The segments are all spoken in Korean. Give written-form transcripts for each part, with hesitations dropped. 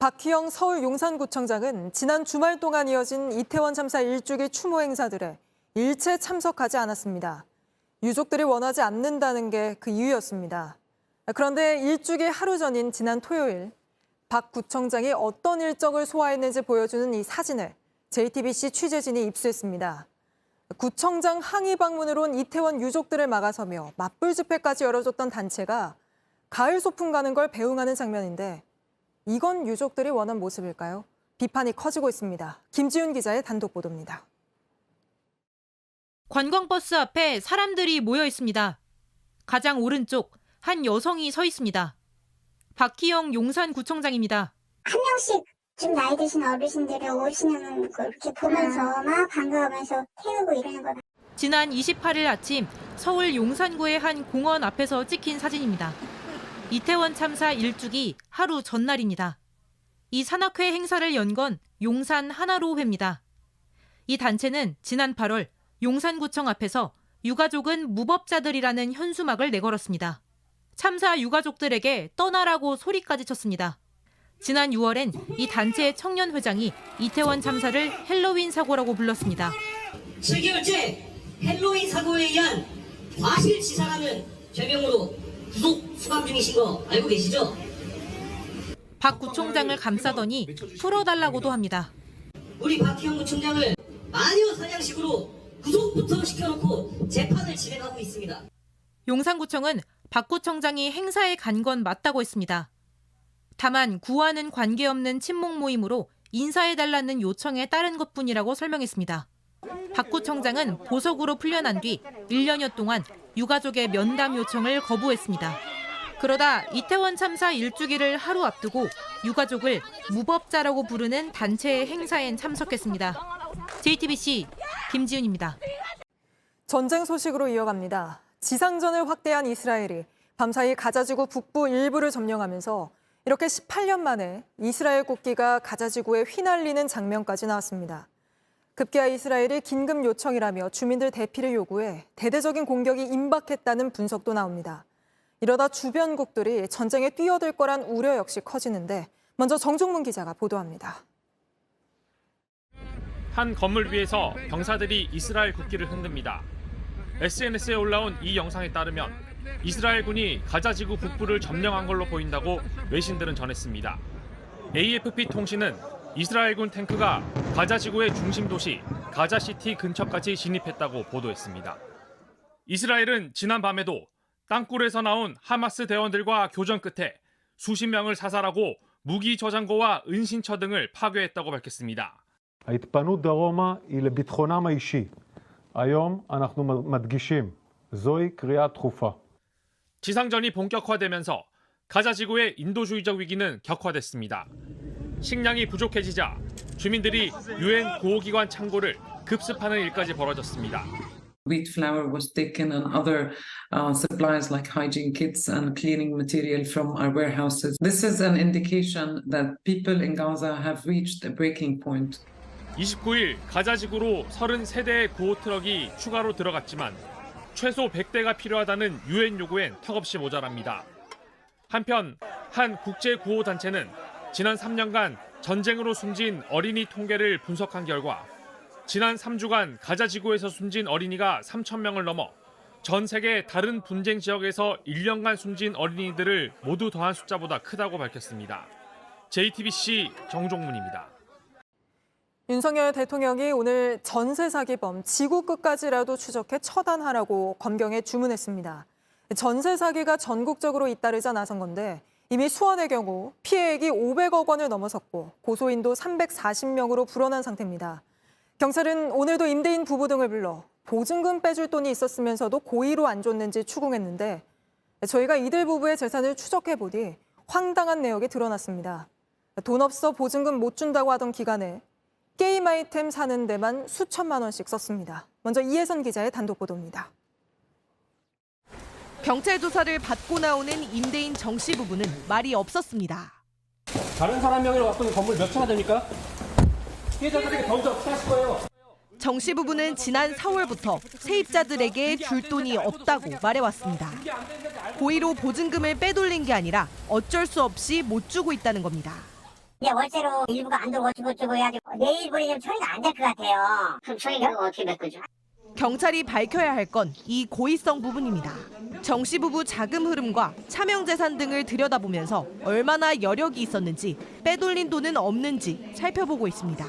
박희영 서울 용산구청장은 지난 주말 동안 이어진 이태원 참사 일주기 추모 행사들에 일체 참석하지 않았습니다. 유족들이 원하지 않는다는 게 그 이유였습니다. 그런데 일주기 하루 전인 지난 토요일, 박 구청장이 어떤 일정을 소화했는지 보여주는 이 사진을 JTBC 취재진이 입수했습니다. 구청장 항의 방문으로 온 이태원 유족들을 막아서며 맞불 집회까지 열어줬던 단체가 가을 소풍 가는 걸 배웅하는 장면인데 이건 유족들이 원한 모습일까요? 비판이 커지고 있습니다. 김지훈 기자의 단독 보도입니다. 관광버스 앞에 사람들이 모여 있습니다. 가장 오른쪽 한 여성이 서 있습니다. 박희영 용산구청장입니다. 한 명씩 좀 나이 드신 어르신들이 오시는 거 이렇게 보면서 막 반가워하면서 태우고 이러는 걸. 지난 28일 아침 서울 용산구의 한 공원 앞에서 찍힌 사진입니다. 이태원 참사 일주기 하루 전날입니다. 이 산악회 행사를 연 건 용산 하나로회입니다. 이 단체는 지난 8월 용산구청 앞에서 유가족은 무법자들이라는 현수막을 내걸었습니다. 참사 유가족들에게 떠나라고 소리까지 쳤습니다. 지난 6월엔 이 단체의 청년 회장이 이태원 참사를 헬로윈 사고라고 불렀습니다. 7개월째 헬로윈 사고에 의한 과실치사라는 죄명으로 구속 수감 중이신 거 알고 계시죠? 박 구청장을 감싸더니 풀어달라고도 합니다. 우리 박희영 구청장을 마녀 사냥식으로 구속부터 시켜놓고 재판을 진행하고 있습니다. 용산구청은 박 구청장이 행사에 간 건 맞다고 했습니다. 다만 구와는 관계없는 친목 모임으로 인사해달라는 요청에 따른 것뿐이라고 설명했습니다. 박 구청장은 보석으로 풀려난 뒤 1년여 동안 유가족의 면담 요청을 거부했습니다. 그러다 이태원 참사 일주기를 하루 앞두고 유가족을 무법자라고 부르는 단체의 행사엔 참석했습니다. JTBC 김지훈입니다. 전쟁 소식으로 이어갑니다. 지상전을 확대한 이스라엘이 밤사이 가자지구 북부 일부를 점령하면서 이렇게 18년 만에 이스라엘 국기가 가자지구에 휘날리는 장면까지 나왔습니다. 급기야 이스라엘이 긴급 요청이라며 주민들 대피를 요구해 대대적인 공격이 임박했다는 분석도 나옵니다. 이러다 주변국들이 전쟁에 뛰어들 거란 우려 역시 커지는데 먼저 정종문 기자가 보도합니다. 한 건물 위에서 병사들이 이스라엘 국기를 흔듭니다. SNS에 올라온 이 영상에 따르면 이스라엘군이 가자지구 북부를 점령한 걸로 보인다고 외신들은 전했습니다. AFP 통신은 이스라엘군 탱크가 가자지구의 중심 도시 가자시티 근처까지 진입했다고 보도했습니다. 이스라엘은 지난밤에도 땅굴에서 나온 하마스 대원들과 교전 끝에 수십 명을 사살하고 무기 저장고와 은신처 등을 파괴했다고 밝혔습니다. ההתפנות דרומה היא לביטחונם האישי. היום אנחנו מדגישים, זוהי קריאה דחופה. 지상전이 본격화되면서 가자지구의 인도주의적 위기는 격화됐습니다. 식량이 부족해지자 주민들이 유엔 구호기관 창고를 급습하는 일까지 벌어졌습니다. Wheat flour was taken and other supplies like hygiene kits and cleaning material from our warehouses. This is an indication that people in Gaza have reached a breaking point. 29일 가자지구로 33대의 구호 트럭이 추가로 들어갔지만 최소 100대가 필요하다는 유엔 요구엔 턱없이 모자랍니다. 한편 한 국제 구호 단체는 지난 3년간 전쟁으로 숨진 어린이 통계를 분석한 결과 지난 3주간 가자지구에서 숨진 어린이가 3,000명을 넘어 전 세계 다른 분쟁 지역에서 1년간 숨진 어린이들을 모두 더한 숫자보다 크다고 밝혔습니다. JTBC 정종문입니다. 윤석열 대통령이 오늘 전세 사기범 지구 끝까지라도 추적해 처단하라고 검경에 주문했습니다. 전세 사기가 전국적으로 잇따르자 나선 건데 이미 수원의 경우 피해액이 500억 원을 넘어섰고 고소인도 340명으로 불어난 상태입니다. 경찰은 오늘도 임대인 부부 등을 불러 보증금 빼줄 돈이 있었으면서도 고의로 안 줬는지 추궁했는데 저희가 이들 부부의 재산을 추적해보니 황당한 내역이 드러났습니다. 돈 없어 보증금 못 준다고 하던 기간에 게임 아이템 사는 데만 수천만 원씩 썼습니다. 먼저 이혜선 기자의 단독 보도입니다. 경찰 조사를 받고 나오는 임대인 정 씨 부부는 말이 없었습니다. 다른 사람 명의로 갖고 있는 건물 몇 채나 됩니까? 피해자들에게 더 어떻게 하실 거예요? 정 씨 부부는 지난 4월부터 세입자들에게 줄 돈이 없다고 말해왔습니다. 고의로 보증금을 빼돌린 게 아니라 어쩔 수 없이 못 주고 있다는 겁니다. 이제 월세로 일부가 안 들어오고 어쩌고 해가지고 내일 버리면 처리가 안 될 것 같아요. 그럼 처리가 어떻게 메꾸죠? 경찰이 밝혀야 할 건 이 고의성 부분입니다. 정 씨 부부 자금 흐름과 차명 재산 등을 들여다보면서 얼마나 여력이 있었는지, 빼돌린 돈은 없는지 살펴보고 있습니다.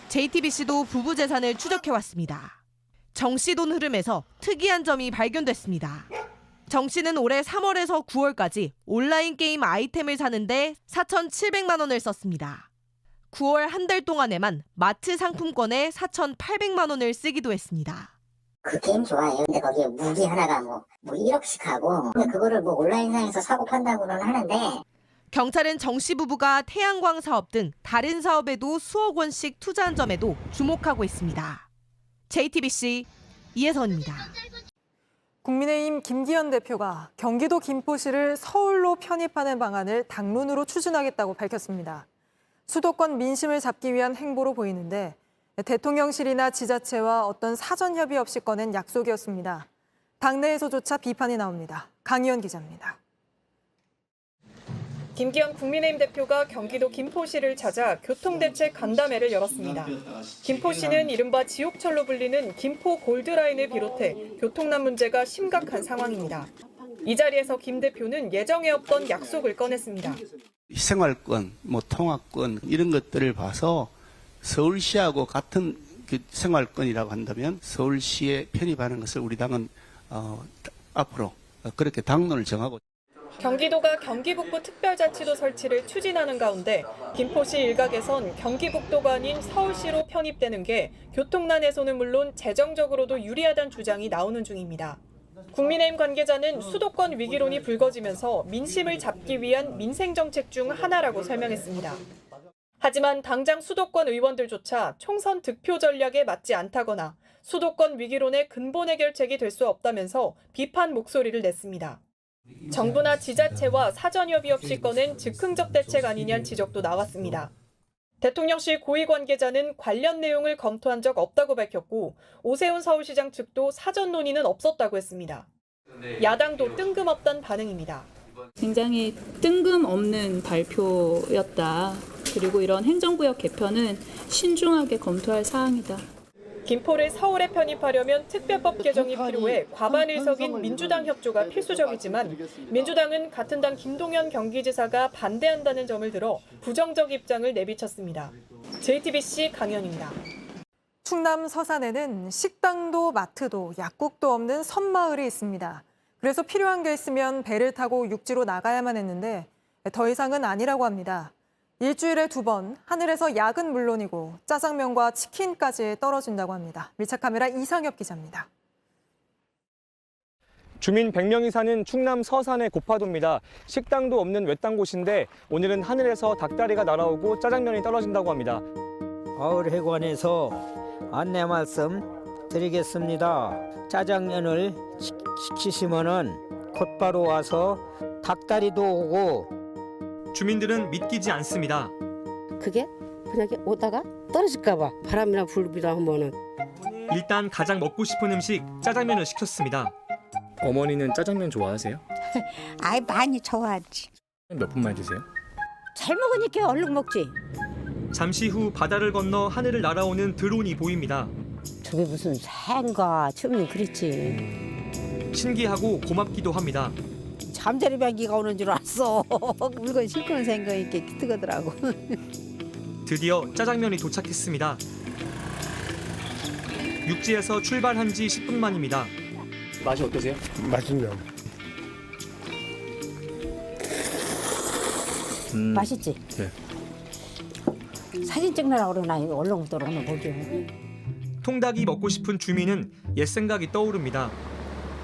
JTBC도 부부 재산을 추적해왔습니다. 정 씨 돈 흐름에서 특이한 점이 발견됐습니다. 정 씨는 올해 3월에서 9월까지 온라인 게임 아이템을 사는데 4,700만 원을 썼습니다. 9월 한 달 동안에만 마트 상품권에 4,800만 원을 쓰기도 했습니다. 그 게임 좋아해요. 근데 거기에 무기 하나가 뭐 1억씩 하고 근데 그거를 뭐 온라인상에서 사고 판다고는 하는데 경찰은 정 씨 부부가 태양광 사업 등 다른 사업에도 수억 원씩 투자한 점에도 주목하고 있습니다. JTBC 이혜선입니다. 국민의힘 김기현 대표가 경기도 김포시를 서울로 편입하는 방안을 당론으로 추진하겠다고 밝혔습니다. 수도권 민심을 잡기 위한 행보로 보이는데 대통령실이나 지자체와 어떤 사전 협의 없이 꺼낸 약속이었습니다. 당내에서조차 비판이 나옵니다. 강희연 기자입니다. 김기현 국민의힘 대표가 경기도 김포시를 찾아 교통대책 간담회를 열었습니다. 김포시는 이른바 지옥철로 불리는 김포 골드라인을 비롯해 교통난 문제가 심각한 상황입니다. 이 자리에서 김 대표는 예정에 없던 약속을 꺼냈습니다. 생활권, 통학권 이런 것들을 봐서 서울시하고 같은 그 생활권이라고 한다면 서울시에 편입하는 것을 우리 당은 앞으로 그렇게 당론을 정하고. 경기도가 경기북부 특별자치도 설치를 추진하는 가운데 김포시 일각에선 경기북도가 아닌 서울시로 편입되는 게 교통난 해소는 물론 재정적으로도 유리하다는 주장이 나오는 중입니다. 국민의힘 관계자는 수도권 위기론이 불거지면서 민심을 잡기 위한 민생정책 중 하나라고 설명했습니다. 하지만 당장 수도권 의원들조차 총선 득표 전략에 맞지 않다거나 수도권 위기론의 근본 해결책이 될 수 없다면서 비판 목소리를 냈습니다. 정부나 지자체와 사전 협의 없이 꺼낸 즉흥적 대책 아니냐는 지적도 나왔습니다. 대통령실 고위 관계자는 관련 내용을 검토한 적 없다고 밝혔고 오세훈 서울시장 측도 사전 논의는 없었다고 했습니다. 야당도 뜬금없다는 반응입니다. 굉장히 뜬금없는 발표였다. 그리고 이런 행정구역 개편은 신중하게 검토할 사항이다. 김포를 서울에 편입하려면 특별법 개정이 필요해 과반 의석인 민주당 협조가 필수적이지만 민주당은 같은 당 김동연 경기지사가 반대한다는 점을 들어 부정적 입장을 내비쳤습니다. JTBC 강현입니다. 충남 서산에는 식당도 마트도 약국도 없는 섬마을이 있습니다. 그래서 필요한 게 있으면 배를 타고 육지로 나가야만 했는데 더 이상은 아니라고 합니다. 일주일에 2번 하늘에서 약은 물론이고 짜장면과 치킨까지 떨어진다고 합니다. 밀착카메라 이상엽 기자입니다. 주민 100명이 사는 충남 서산의 고파도입니다. 식당도 없는 외딴 곳인데 오늘은 하늘에서 닭다리가 날아오고 짜장면이 떨어진다고 합니다. 마을회관에서 안내 말씀 드리겠습니다. 짜장면을 시키시면은 곧바로 와서 닭다리도 오고. 주민들은 믿기지 않습니다. 그게 만약에 오다가 떨어질까 봐 바람이나 불비나 하면은 일단 가장 먹고 싶은 음식 짜장면을 시켰습니다. 어머니는 짜장면 좋아하세요? 아이 많이 좋아하지. 몇 분만 드세요? 잘 먹으니까 얼른 먹지. 잠시 후 바다를 건너 하늘을 날아오는 드론이 보입니다. 저게 무슨 새인가 처음엔 그랬지. 신기하고 고맙기도 합니다. 잠자리 변기가 오는 줄 알았어. 물건 싣고 생각이 이렇게 뜨거더라고. 드디어 짜장면이 도착했습니다. 육지에서 출발한 지 10분 만입니다. 맛이 어떠세요? 맛있네요. 맛있지? 네. 사진 찍느라고 그러나 이거 얼렁부터 오늘 보게. 통닭이 먹고 싶은 주민은 옛 생각이 떠오릅니다.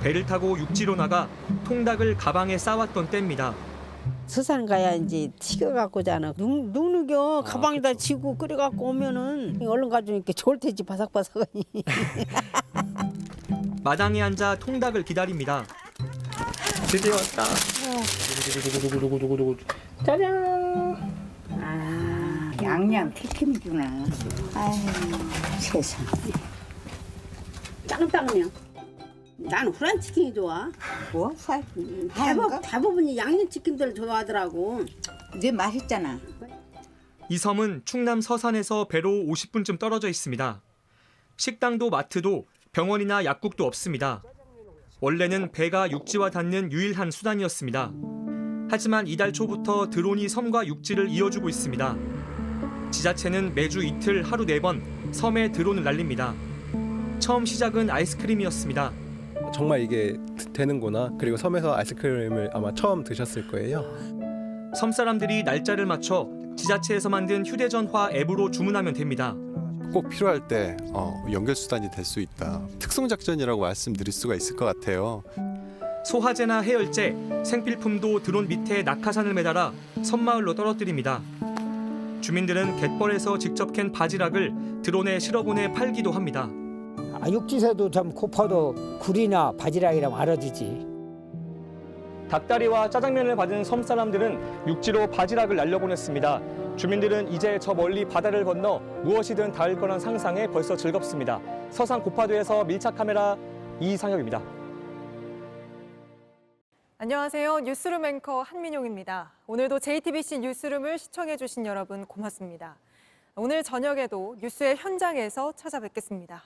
배를 타고 육지로 나가 통닭을 가방에 싸왔던 때입니다. 서산 가야 이제 튀겨갖고잖아. 눅눅여 가방에다 지고 끓여갖고 오면은 얼른 가지고 이렇게 좋을 테지 바삭바삭하니. 마당에 앉아 통닭을 기다립니다. 드디어 왔다. 짜잔. 아 양념 튀김이구나. 아유 세상. 짱짱면. 나는 후라이 치킨이 좋아. 뭐? 대부분 양념 치킨들 좋아하더라고. 이게 맛있잖아. 이 섬은 충남 서산에서 배로 50분쯤 떨어져 있습니다. 식당도 마트도 병원이나 약국도 없습니다. 원래는 배가 육지와 닿는 유일한 수단이었습니다. 하지만 이달 초부터 드론이 섬과 육지를 이어주고 있습니다. 지자체는 매주 이틀 하루 4번 섬에 드론을 날립니다. 처음 시작은 아이스크림이었습니다. 정말 이게 되는구나. 그리고 섬에서 아이스크림을 아마 처음 드셨을 거예요. 섬 사람들이 날짜를 맞춰 지자체에서 만든 휴대전화 앱으로 주문하면 됩니다. 꼭 필요할 때 연결 수단이 될 수 있다. 특송 작전이라고 말씀드릴 수가 있을 것 같아요. 소화제나 해열제, 생필품도 드론 밑에 낙하산을 매달아 섬마을로 떨어뜨립니다. 주민들은 갯벌에서 직접 캔 바지락을 드론에 실어보내 팔기도 합니다. 육지에서도 좀 고파도 굴이나 바지락이라면 알아주지. 닭다리와 짜장면을 받은 섬 사람들은 육지로 바지락을 날려보냈습니다. 주민들은 이제 저 멀리 바다를 건너 무엇이든 닿을 거란 상상에 벌써 즐겁습니다. 서산 고파도에서 밀착 카메라 이상혁입니다. 안녕하세요. 뉴스룸 앵커 한민용입니다. 오늘도 JTBC 뉴스룸을 시청해주신 여러분 고맙습니다. 오늘 저녁에도 뉴스의 현장에서 찾아뵙겠습니다.